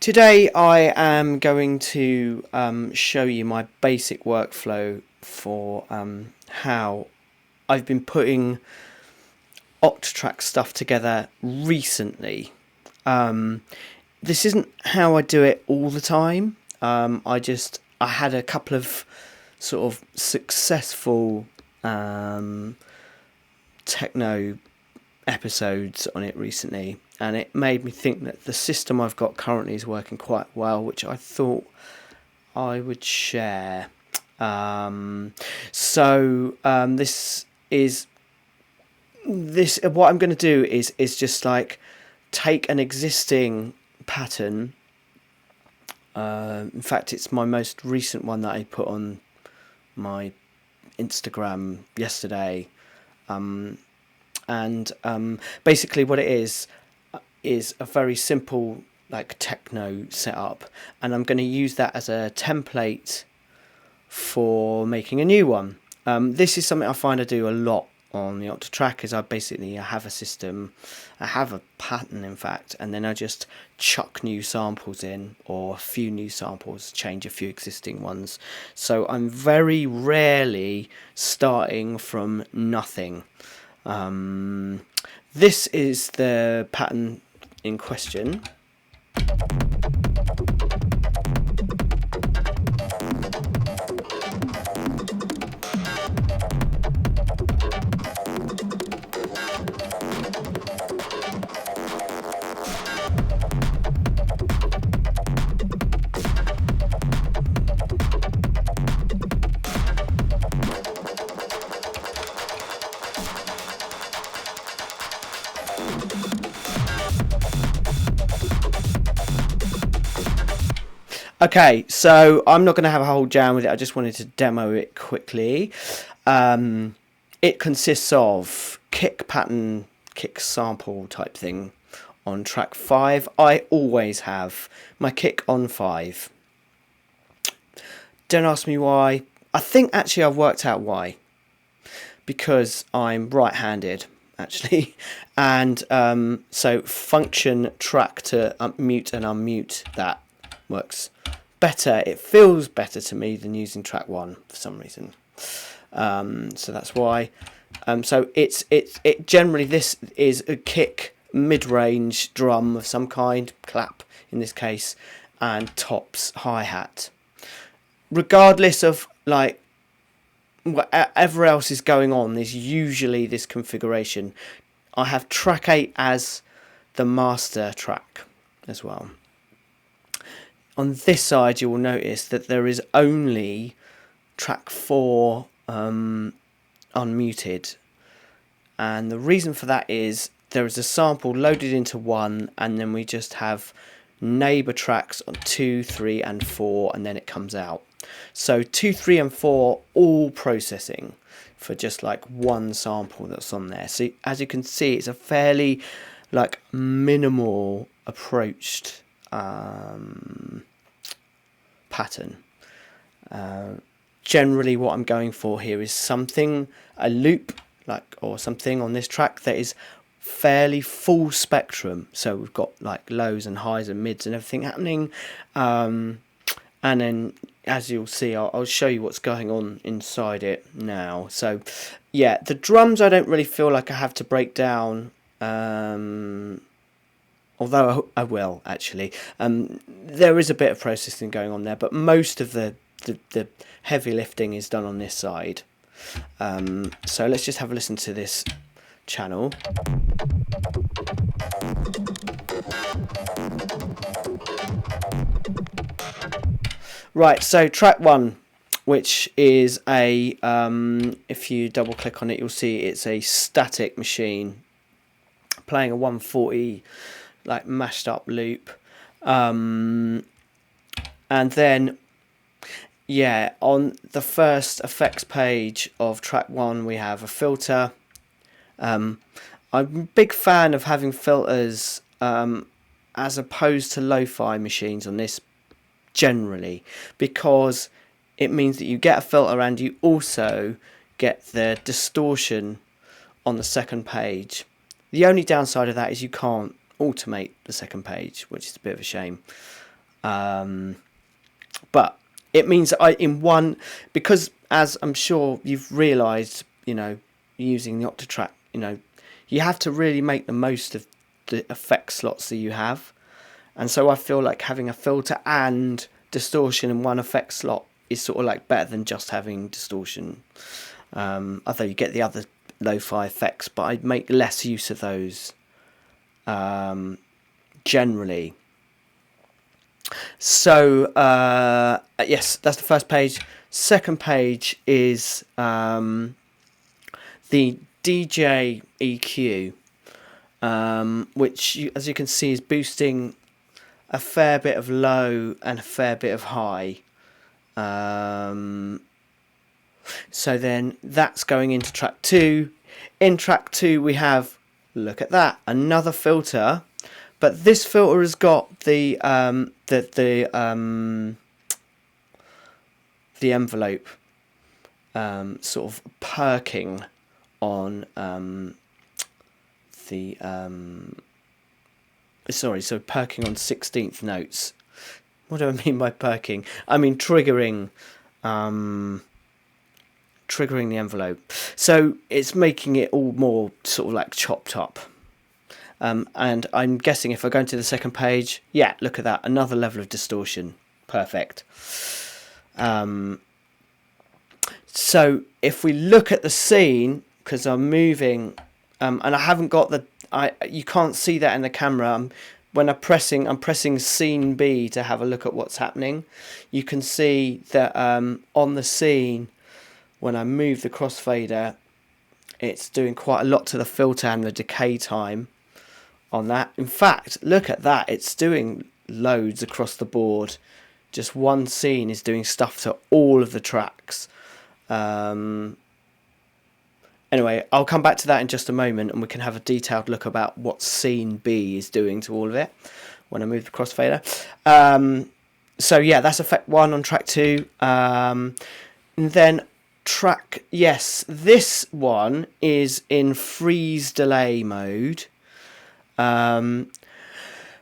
Today I am going to show you my basic workflow for how I've been putting Octatrack stuff together recently. This isn't how I do it all the time. I had a couple of sort of successful techno episodes on it recently, and it made me think that the system I've got currently is working quite well, which I thought I would share. This what I'm going to do is just like take an existing pattern. In fact, it's my most recent one that I put on my Instagram yesterday. Basically what it is a very simple like techno setup, and I'm going to use that as a template for making a new one. This is something I find I do a lot on the Octatrack. Is I have a system, I have a pattern in fact, and then I just chuck new samples in, or a few new samples, change a few existing ones. So I'm very rarely starting from nothing. This is the pattern in question. Okay, so I'm not going to have a whole jam with it. I just wanted to demo it quickly. It consists of kick pattern, kick sample type thing on track 5. I always have my kick on 5. Don't ask me why. I think actually I've worked out why. Because I'm right-handed, actually. And so function track to mute and unmute that works better. It feels better to me than using track 1 for some reason. So that's why. So it generally, this is a kick, mid-range drum of some kind, clap in this case, and tops hi-hat. Regardless of like whatever else is going on, there's usually this configuration. I have track 8 as the master track as well. On this side, you will notice that there is only track 4 unmuted, and the reason for that is there is a sample loaded into 1, and then we just have neighbour tracks on 2, 3 and 4, and then it comes out. So 2, 3 and 4 all processing for just like one sample that's on there. So as you can see, it's a fairly like minimal approached pattern. Generally what I'm going for here is something, a loop like, or something on this track that is fairly full spectrum. So we've got like lows and highs and mids and everything happening, and then as you'll see, I'll show you what's going on inside it now. So yeah, the drums I don't really feel like I have to break down, although I will actually. There is a bit of processing going on there, but most of the heavy lifting is done on this side. So let's just have a listen to this channel. Right, so track 1, which is a, if you double click on it, you'll see it's a static machine playing a 140 like mashed up loop, and then yeah, on the first effects page of track 1 we have a filter. I'm a big fan of having filters as opposed to lo-fi machines on this generally, because it means that you get a filter and you also get the distortion on the second page. The only downside of that is you can't automate the second page, which is a bit of a shame. But it means that because as I'm sure you've realised, using the Octatrack, you have to really make the most of the effect slots that you have. And so I feel like having a filter and distortion in one effect slot is sort of like better than just having distortion. Although you get the other lo-fi effects, but I'd make less use of those generally. So yes, that's the first page. Second page is the DJ EQ, which as you can see is boosting a fair bit of low and a fair bit of high. So then that's going into track 2. In track 2 we have, look at that, another filter, but this filter has got the envelope sort of perking on so perking on 16th notes. What do I mean by perking? I mean triggering the envelope. So it's making it all more sort of like chopped up. And I'm guessing if I go into the second page, yeah, look at that, another level of distortion. Perfect. So if we look at the scene, because I'm moving, and I haven't got you can't see that in the camera. When I'm pressing scene B to have a look at what's happening. You can see that on the scene, when I move the crossfader, it's doing quite a lot to the filter and the decay time on that. In fact, look at that, it's doing loads across the board. Just one scene is doing stuff to all of the tracks. Anyway, I'll come back to that in just a moment and we can have a detailed look about what scene B is doing to all of it when I move the crossfader. So yeah, that's effect 1 on track 2. And then this one is in freeze delay mode.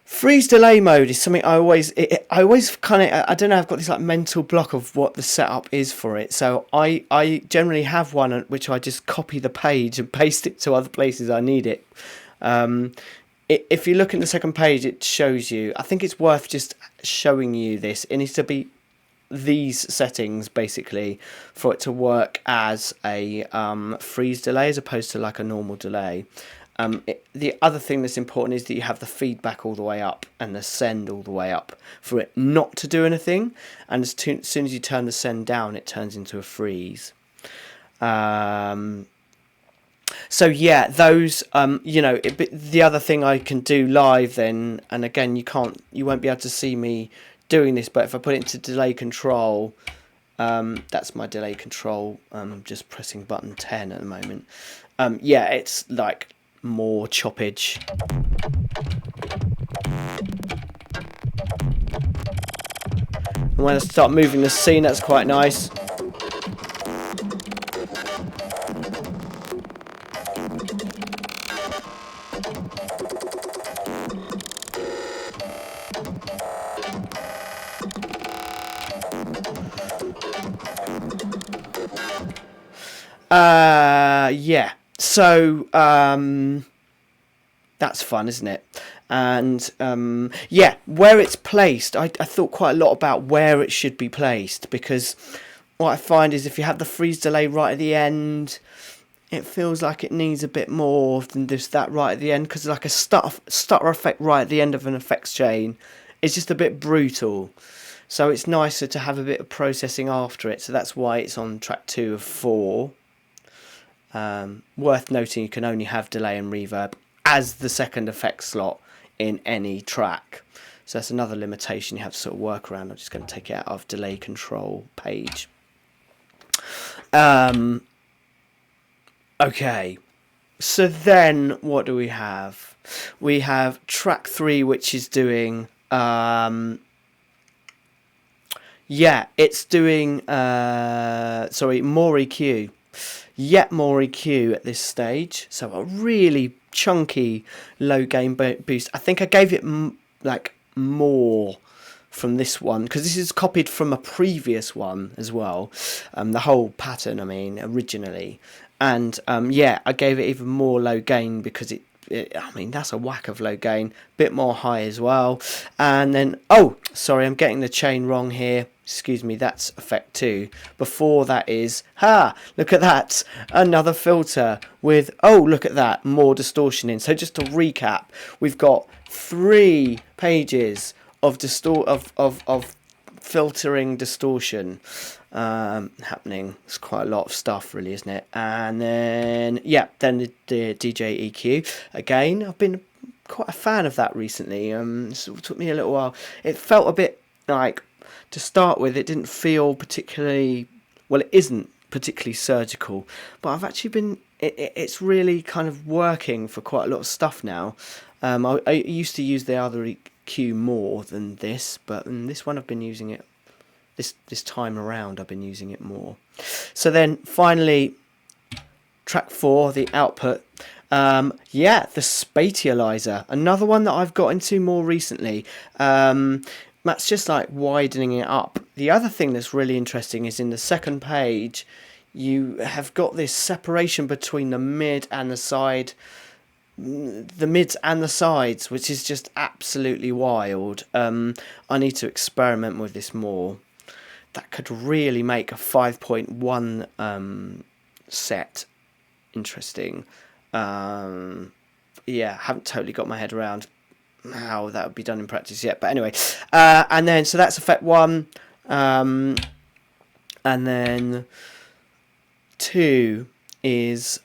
Freeze delay mode is something I always kind of, I don't know, I've got this like mental block of what the setup is for it. So I generally have one which I just copy the page and paste it to other places I need it. If you look in the second page, it shows you, I think it's worth just showing you this. It needs to be these settings basically for it to work as a freeze delay as opposed to like a normal delay. The other thing that's important is that you have the feedback all the way up and the send all the way up for it not to do anything, and as soon as you turn the send down it turns into a freeze. So yeah, those the other thing I can do live then, and again you won't be able to see me doing this, but if I put it into delay control, that's my delay control. I'm just pressing button 10 at the moment. Yeah, it's like more choppage. And when I start moving the scene, that's quite nice. Yeah, so that's fun, isn't it? And yeah, where it's placed, I thought quite a lot about where it should be placed, because what I find is if you have the freeze delay right at the end, it feels like it needs a bit more than just that right at the end, because like a stutter effect right at the end of an effects chain is just a bit brutal. So it's nicer to have a bit of processing after it, so that's why it's on track 2 of 4. Worth noting, you can only have delay and reverb as the second effect slot in any track, so that's another limitation you have to sort of work around. I'm just going to take it out of delay control page. Okay, so then what do we have? We have track 3, which is doing yeah, it's doing more EQ. Yet more EQ at this stage, so a really chunky low gain boost. I think I gave it like more from this one, because this is copied from a previous one as well, the whole pattern, I mean, originally. And yeah, I gave it even more low gain because I mean, that's a whack of low gain, bit more high as well. And then, oh, sorry, I'm getting the chain wrong here. Excuse me, that's effect 2. Before that is, look at that, another filter with, oh, look at that, more distortion in. So just to recap, we've got 3 pages of filtering distortion happening. It's quite a lot of stuff, really, isn't it? And then, yeah, then the DJ EQ. Again, I've been quite a fan of that recently. It sort of took me a little while. It felt a bit like, to start with, it didn't feel particularly, well, it isn't particularly surgical, but I've actually been, it's really kind of working for quite a lot of stuff now. I used to use the other EQ more than this, but in this one I've been using it, this time around I've been using it more. So then finally, track 4, the output. Yeah, the spatializer, another one that I've got into more recently. That's just like widening it up. The other thing that's really interesting is in the second page, you have got this separation between the mid and the side, the mids and the sides, which is just absolutely wild. I need to experiment with this more. That could really make a 5.1 set interesting. Yeah, haven't totally got my head around how that would be done in practice yet, but anyway, and then so that's effect 1, and then 2 is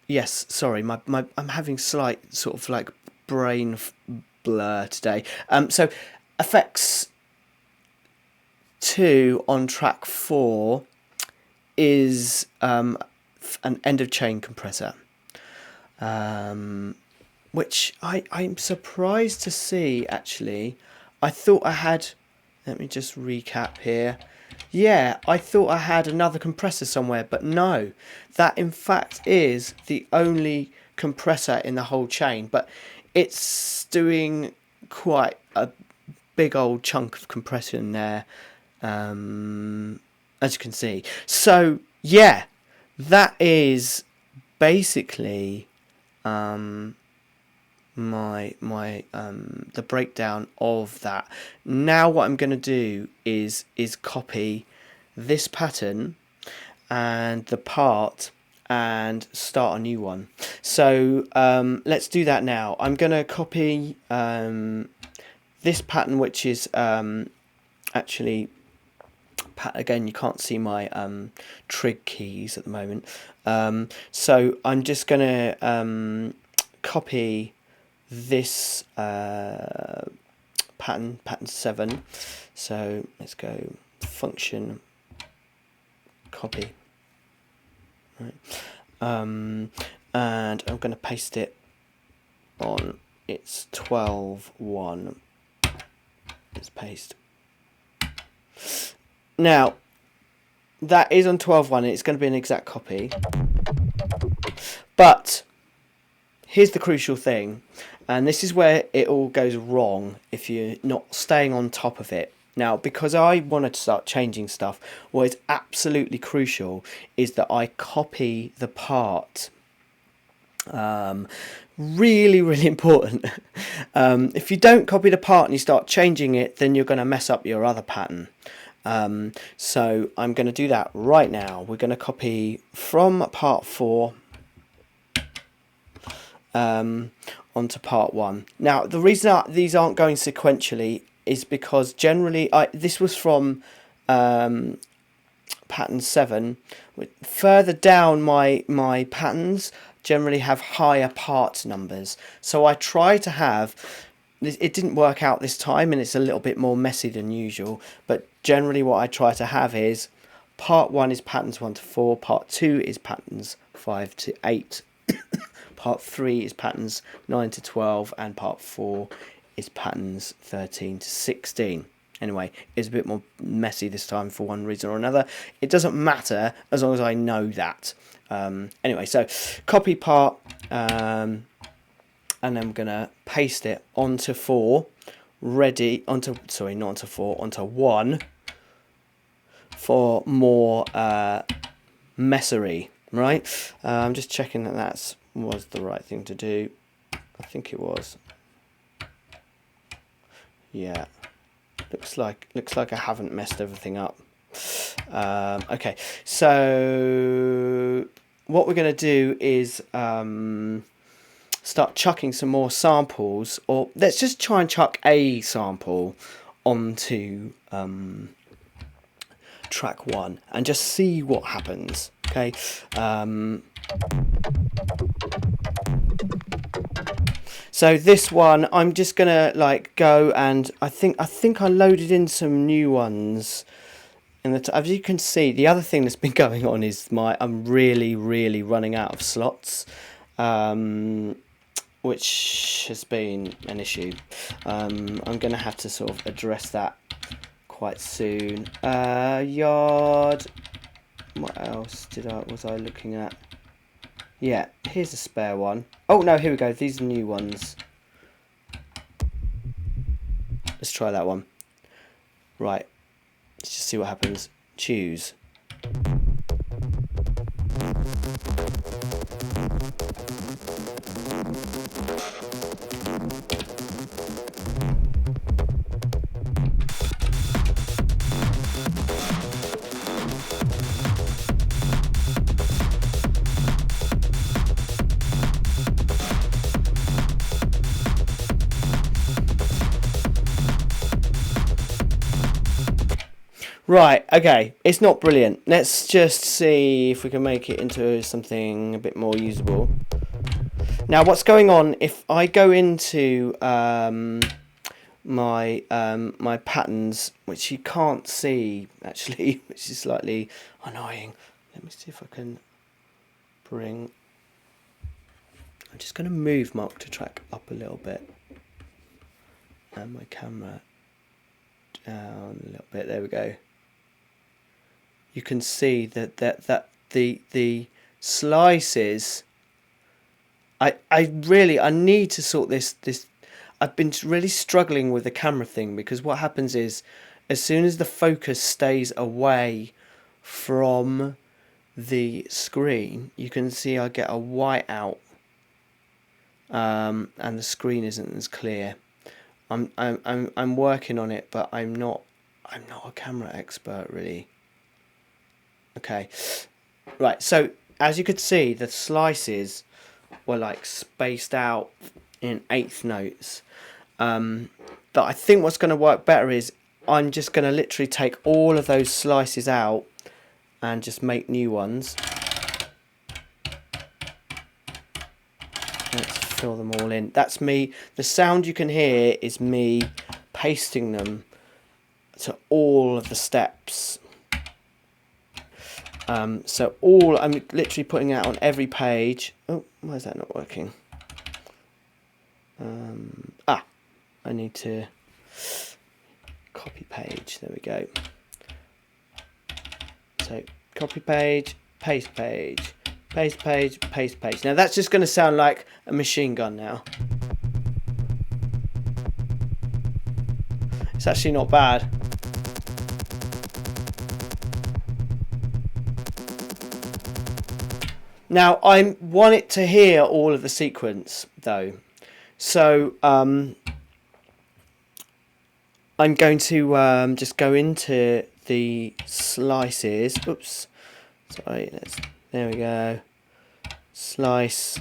yes, sorry, my I'm having slight sort of like brain blur today. So effects 2 on track 4 is an end of chain compressor. Which I'm surprised to see, actually. I thought I had, let me just recap here. Yeah, I thought I had another compressor somewhere, but no. That, in fact, is the only compressor in the whole chain, but it's doing quite a big old chunk of compression there, as you can see. So, yeah, that is basically the breakdown of that. Now what I'm going to do is copy this pattern and the part and start a new one. So let's do that now. I'm going to copy this pattern, which is actually, again, you can't see my trig keys at the moment, so I'm just going to copy this pattern 7. So let's go function copy, right, and I'm going to paste it on its 12.1. Let's paste. Now that is on 12.1 and it's going to be an exact copy, but here's the crucial thing, and this is where it all goes wrong if you're not staying on top of it. Now, because I wanted to start changing stuff, what is absolutely crucial is that I copy the part. Really, really important. If you don't copy the part and you start changing it, then you're going to mess up your other pattern. So I'm going to do that right now. We're going to copy from part 4 onto part 1. Now, the reason these aren't going sequentially is because generally this was from pattern 7. Further down my patterns generally have higher part numbers, so I try to have, it didn't work out this time and it's a little bit more messy than usual, but generally what I try to have is part 1 is patterns 1 to 4, part 2 is patterns 5 to 8, part 3 is patterns 9 to 12, and part 4 is patterns 13 to 16. Anyway, it's a bit more messy this time for one reason or another. It doesn't matter as long as I know that. Anyway, so copy part, and then I'm going to paste it onto 4 ready onto, sorry, not onto 4, onto 1 for more messery, right? I'm just checking that that was the right thing to do. I think it was. Yeah, looks like I haven't messed everything up. Okay, so what we're going to do is start chucking some more samples, or let's just try and chuck a sample onto track 1 and just see what happens. Okay. So this one, I'm just gonna like go, and I think I loaded in some new ones. And as you can see, the other thing that's been going on is I'm really running out of slots, which has been an issue. I'm going to have to sort of address that quite soon. Yard. What else was I looking at? Yeah, here's a spare one. Oh no, here we go. These are new ones. Let's try that one. Right. Let's just see what happens. Choose. Right, okay, it's not brilliant. Let's just see if we can make it into something a bit more usable. Now, what's going on, if I go into my patterns, which you can't see, actually, which is slightly annoying. Let me see if I can bring... I'm just going to move my Octatrack up a little bit. And my camera down a little bit. There we go. You can see that the slices, I need to sort this. I've been really struggling with the camera thing, because what happens is, as soon as the focus stays away from the screen, you can see I get a white out, and the screen isn't as clear. I'm working on it, but I'm not a camera expert really. Okay, right, so as you could see, the slices were like spaced out in 1/8 notes. But I think what's going to work better is I'm just going to literally take all of those slices out and just make new ones. Let's fill them all in. That's me. The sound you can hear is me pasting them to all of the steps. So I'm literally putting it out on every page. Oh, why is that not working? I need to copy page. There we go. So copy page, paste page, paste page, paste page. Now that's just going to sound like a machine gun now. It's actually not bad. Now, I want it to hear all of the sequence, though. So, I'm going to just go into the slices. Oops. Sorry. There we go. Slice.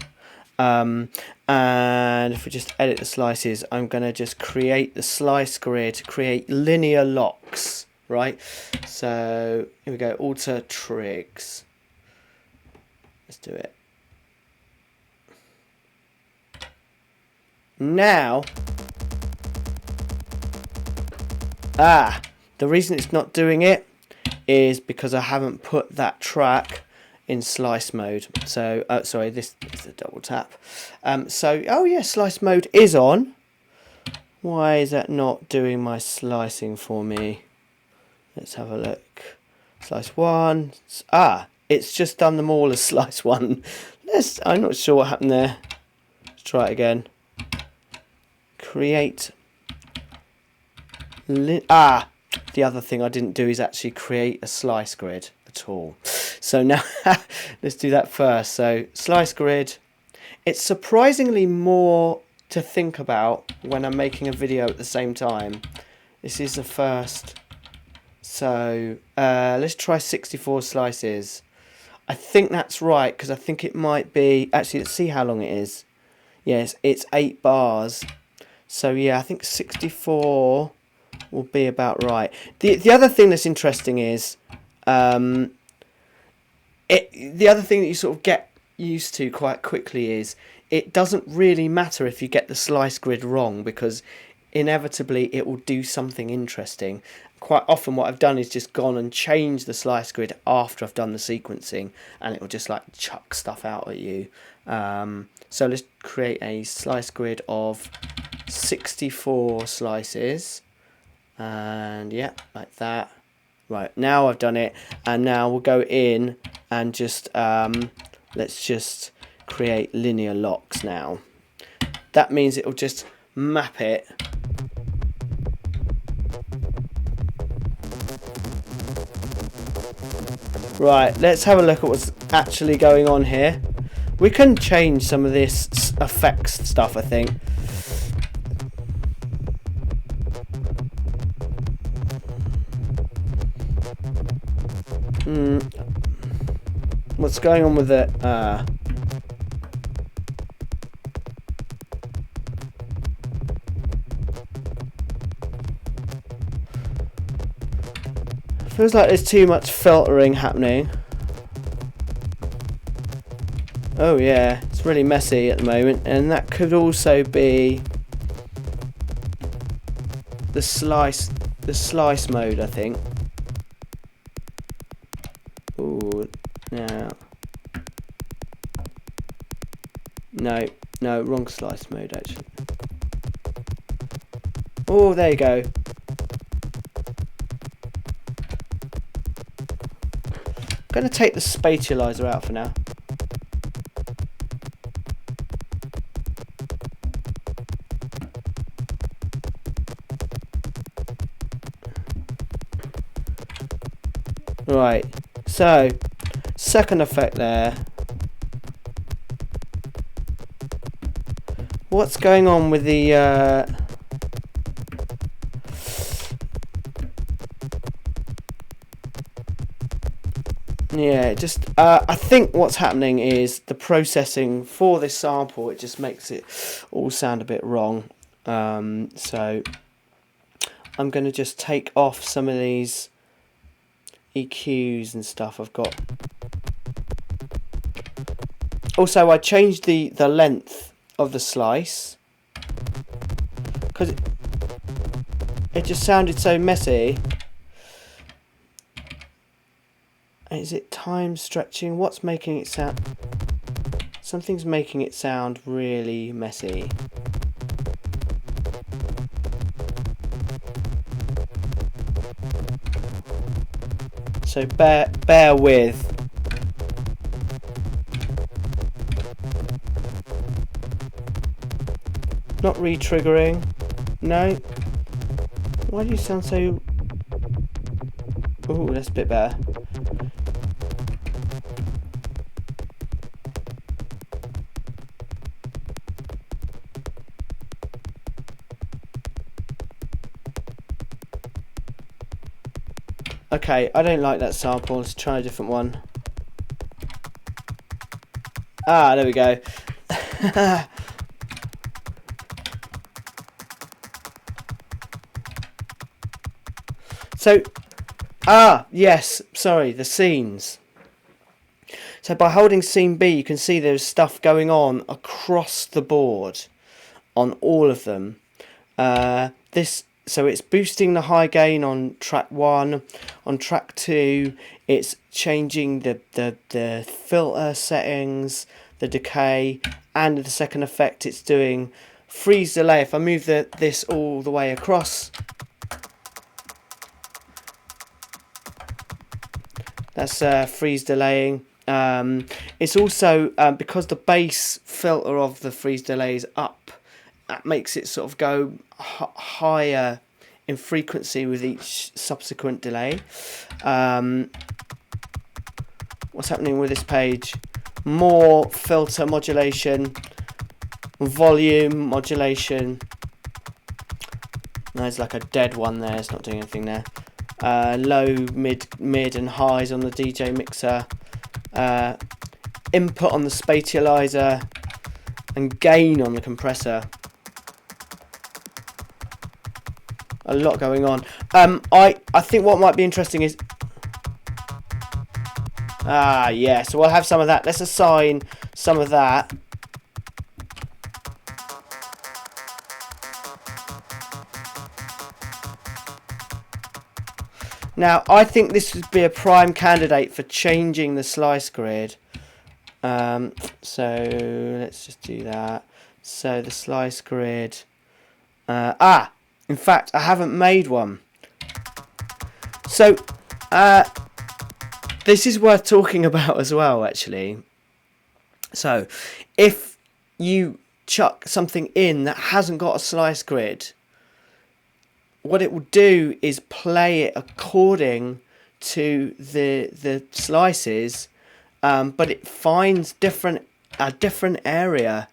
And if we just edit the slices, I'm going to just create the slice grid to create linear locks, right? So, here we go. Alter trigs. Let's do it. Now, the reason it's not doing it is because I haven't put that track in slice mode. So, sorry, this is a double tap. Oh yeah, slice mode is on. Why is that not doing my slicing for me? Let's have a look. Slice 1. It's just done them all as slice 1. I'm not sure what happened there. Let's try it again. Create The other thing I didn't do is actually create a slice grid at all. So now let's do that first. So slice grid. It's surprisingly more to think about when I'm making a video at the same time. This is the first. So let's try 64 slices. I think that's right, because I think it might be... Actually, let's see how long it is. Yes, it's 8 bars. So yeah, I think 64 will be about right. The other thing that's interesting is... the other thing that you sort of get used to quite quickly is it doesn't really matter if you get the slice grid wrong, because inevitably it will do something interesting. Quite often what I've done is just gone and changed the slice grid after I've done the sequencing, and it will just like chuck stuff out at you. So let's create a slice grid of 64 slices, and yeah, like that. Right, now I've done it, and now we'll go in and just let's just create linear locks now. That means it'll just map it. Right, let's have a look at what's actually going on here. We can change some of this effects stuff, I think. What's going on with it? Feels like there's too much filtering happening. Oh yeah, it's really messy at the moment, and that could also be the slice mode, I think. Ooh, now. No, wrong slice mode actually. Oh, there you go. I'm going to take the spatializer out for now. Right, so second effect there. What's going on with the yeah, just I think what's happening is the processing for this sample, it just makes it all sound a bit wrong. So I'm going to just take off some of these EQs and stuff I've got. Also, I changed the length of the slice because it just sounded so messy. Is it time stretching? What's making it sound? Something's making it sound really messy. So bear with. Not re-triggering. No. Why do you sound so... Ooh, that's a bit better. Okay, I don't like that sample. Let's try a different one. Ah, there we go. So, yes, sorry, the scenes. So by holding scene B, you can see there's stuff going on across the board on all of them. So it's boosting the high gain on track 1. On track 2, it's changing the filter settings, the decay, and the second effect it's doing freeze delay. If I move this all the way across, that's freeze delaying. It's also because the base filter of the freeze delay is up, that makes it sort of go higher in frequency with each subsequent delay. What's happening with this page? More filter modulation, volume modulation. There's like a dead one there, it's not doing anything there. Low, mid and highs on the DJ mixer. Input on the spatializer and gain on the compressor. A lot going on. I think what might be interesting is yeah, so we'll have some of that. Let's assign some of that. Now I think this would be a prime candidate for changing the slice grid. So let's just do that. So the slice grid. In fact, I haven't made one. So this is worth talking about as well, actually. So if you chuck something in that hasn't got a slice grid, what it will do is play it according to the slices, but it finds a different area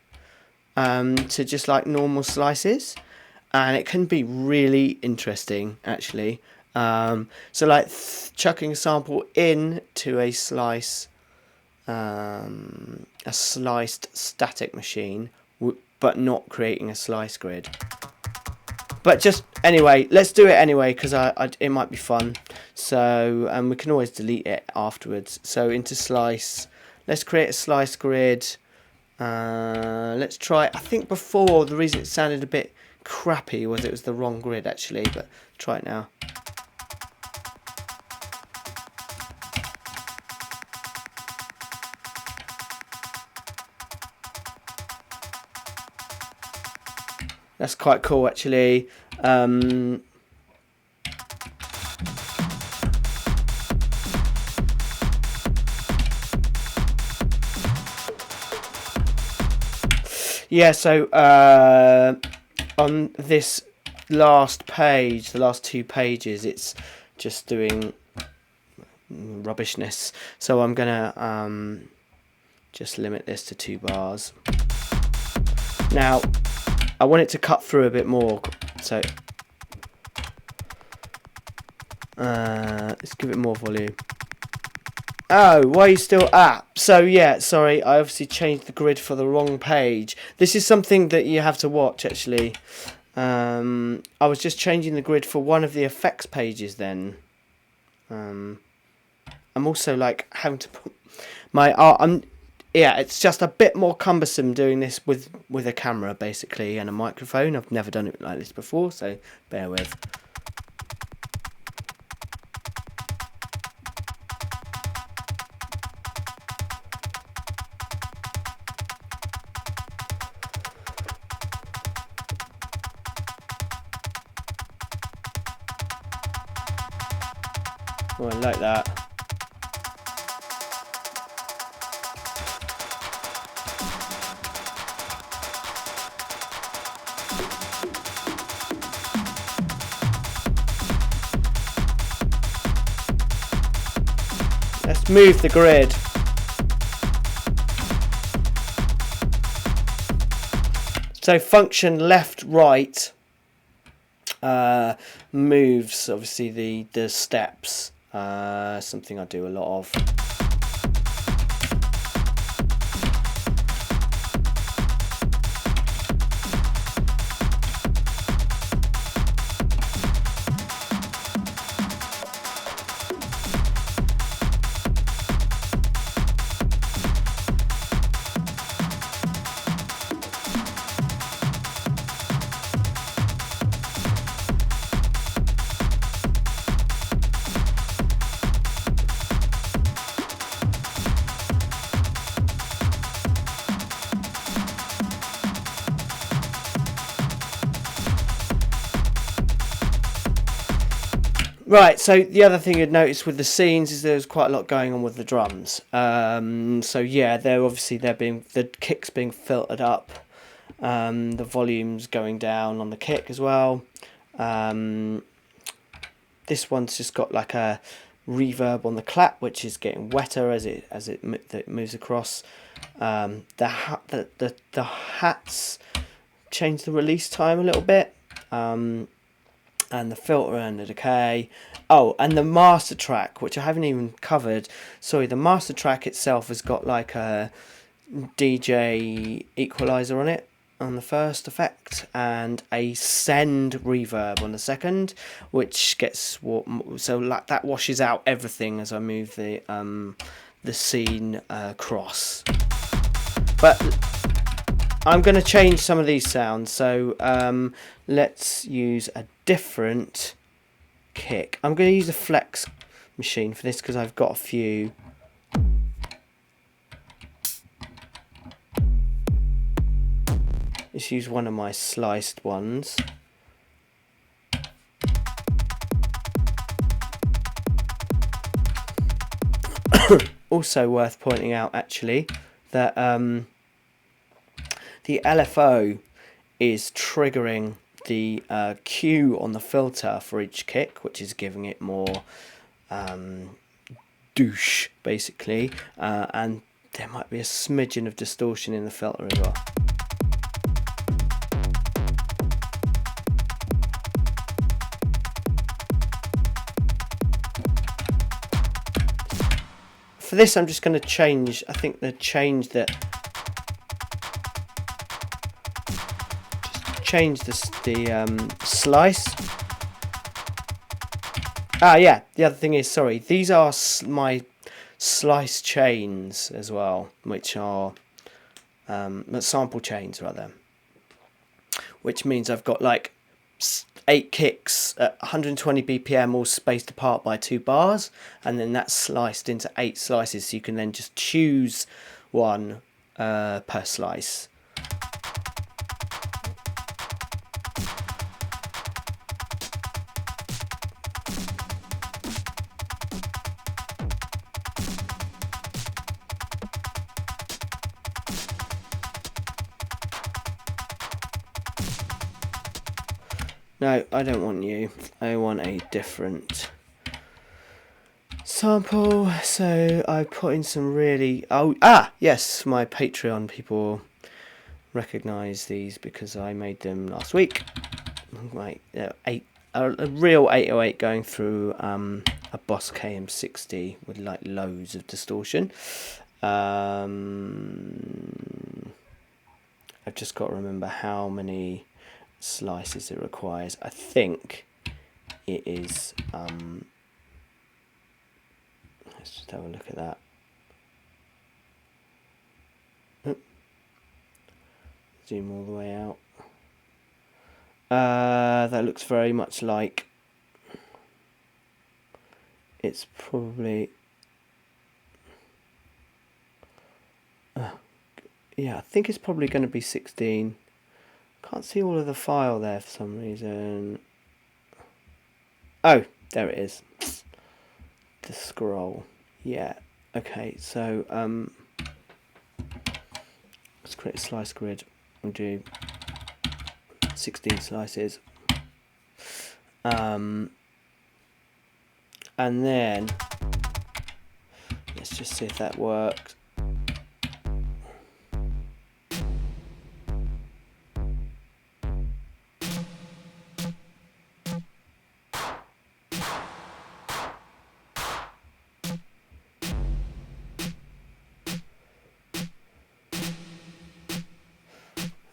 to just like normal slices, and it can be really interesting, actually. So like chucking a sample in to a sliced static machine, but not creating a slice grid. But just anyway, let's do it anyway, because it might be fun. So we can always delete it afterwards. So into slice, let's create a slice grid. Let's try. I think before the reason it sounded a bit crappy was it was the wrong grid, actually. But try it now. That's quite cool, actually. Yeah, so on this last page, the last 2 pages, it's just doing rubbishness. So I'm gonna just limit this to 2 bars. Now I want it to cut through a bit more, so let's give it more volume. Oh, why are you still so yeah, sorry, I obviously changed the grid for the wrong page. This is something that you have to watch, actually. I was just changing the grid for one of the effects pages then. I'm also like having to put my yeah, it's just a bit more cumbersome doing this with a camera, basically, and a microphone. I've never done it like this before, so bear with. Oh, I like that. Let's move the grid. So function left, right moves obviously the steps. Something I do a lot of. Right, so the other thing you'd notice with the scenes is there's quite a lot going on with the drums. So yeah, the kick's being filtered up, the volume's going down on the kick as well. This one's just got like a reverb on the clap, which is getting wetter as it moves across. The hats change the release time a little bit, and the filter and the decay. Oh, and the master track, which I haven't even covered. Sorry, the master track itself has got like a DJ equalizer on it on the first effect, and a send reverb on the second, which gets so like that washes out everything as I move the scene across. But I'm going to change some of these sounds, so let's use a different kick. I'm going to use a flex machine for this because I've got a few. Let's use one of my sliced ones. Also worth pointing out actually that the LFO is triggering the Q on the filter for each kick, which is giving it more douche basically, and there might be a smidgen of distortion in the filter as well. For this, I'm just going to change. I think the change the slice. Yeah. The other thing is, sorry, these are my slice chains as well, which are sample chains rather. Which means I've got like 8 kicks at 120 BPM all spaced apart by 2 bars, and then that's sliced into 8 slices, so you can then just choose one per slice. No, I don't want you. I want a different sample. So I put in some really... yes, my Patreon people recognise these because I made them last week. Right, a real 808 going through a Boss KM60 with like loads of distortion. I've just got to remember how many slices it requires. I think it is let's just have a look at that. Zoom all the way out. That looks very much like it's probably yeah, I think it's probably going to be 16. Can't see all of the file there for some reason. Oh, there it is. The scroll. Yeah. Okay, so let's create a slice grid. We'll do 16 slices. And then let's just see if that works.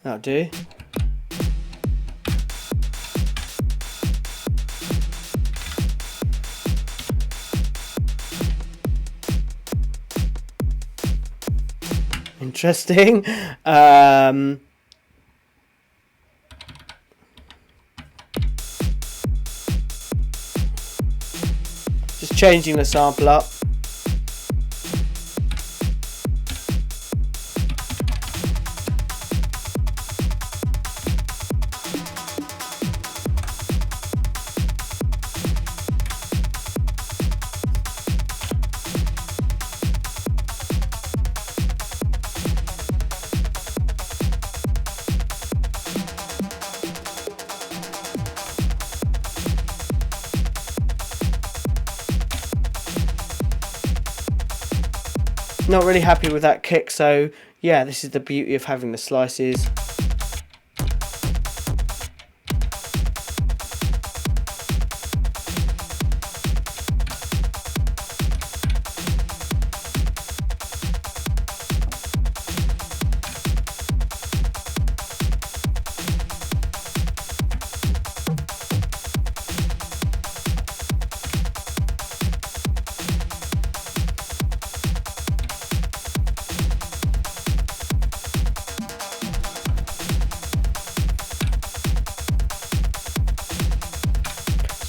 That'll do. Interesting. Just changing the sample up. Not really happy with that kick, so yeah, this is the beauty of having the slices.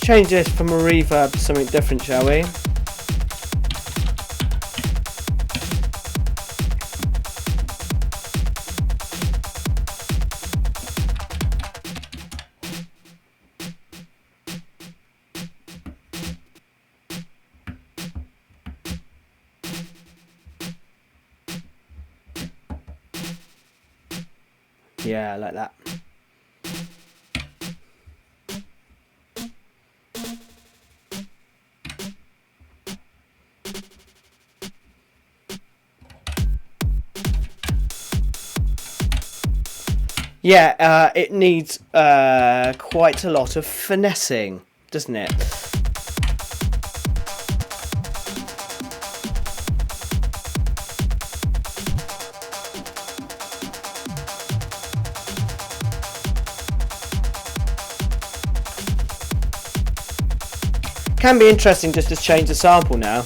Change this from a reverb to something different, shall we? Yeah, like that. Yeah, it needs quite a lot of finessing, doesn't it? Can be interesting just to change the sample now.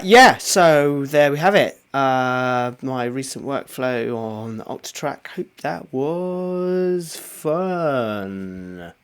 Yeah, so there we have it. My recent workflow on Octatrack. Hope that was fun.